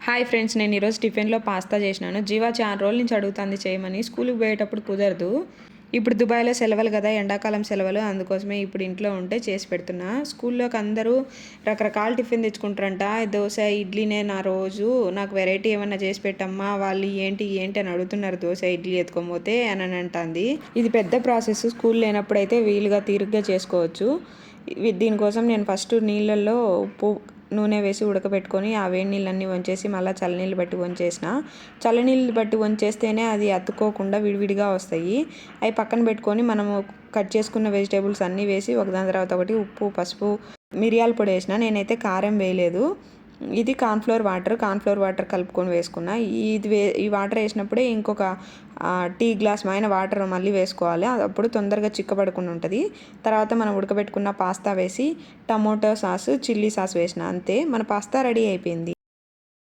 Hi friends, నేను ఈరోజు టిఫిన్లో pasta చేసినాను. జీవా చాలా రోజుల నుంచి అడుగుతుంది చేయమని. స్కూల్కి పోయేటప్పుడు కుదరదు. ఇప్పుడు దుబాయ్లో సెలవులు కదా, ఎండాకాలం సెలవులు, అందుకోసమే ఇప్పుడు ఇంట్లో ఉంటే చేసి పెడుతున్నా. స్కూల్లోకి అందరూ రకరకాల టిఫిన్ తెచ్చుకుంటారంట. దోశ, ఇడ్లీనే నా రోజు, నాకు వెరైటీ ఏమన్నా చేసి పెట్టమ్మా, వాళ్ళు ఏంటి ఏంటి అని అడుగుతున్నారు. దోశ, ఇడ్లీ ఎత్తుకోపోతే అని అంటుంది. ఇది పెద్ద ప్రాసెస్. స్కూల్ లేనప్పుడైతే వీలుగా తీరుగ్గా చేసుకోవచ్చు. దీనికోసం నేను ఫస్ట్ నీళ్ళల్లో ఉప్పు, నూనె వేసి ఉడకబెట్టుకొని ఆ వేడి నీళ్ళన్నీ వంచేసి మళ్ళీ చల్లనీళ్ళు బట్టి వంచేసిన. చల్లనీళ్ళు బట్టి వంచేస్తేనే అది అతుక్కోకుండా విడివిడిగా వస్తాయి. అవి పక్కన పెట్టుకొని మనము కట్ చేసుకున్న వెజిటేబుల్స్ అన్నీ వేసి ఒకదాని తర్వాత ఒకటి ఉప్పు, పసుపు, మిరియాల పొడి వేసిన. నేనైతే కారం వేయలేదు. ఇది కార్న్ఫ్లోర్ వాటర్ కలుపుకొని వేసుకున్నా. ఈ వాటర్ వేసినప్పుడే ఇంకొక టీ గ్లాస్ మైన వాటర్ మళ్ళీ వేసుకోవాలి. అప్పుడు తొందరగా చిక్కబడకుండా ఉంటుంది. తర్వాత మనం ఉడకబెట్టుకున్న పాస్తా వేసి టమోటో సాసు, చిల్లీ సాస్ వేసిన. అంతే, మన పాస్తా రెడీ అయిపోయింది.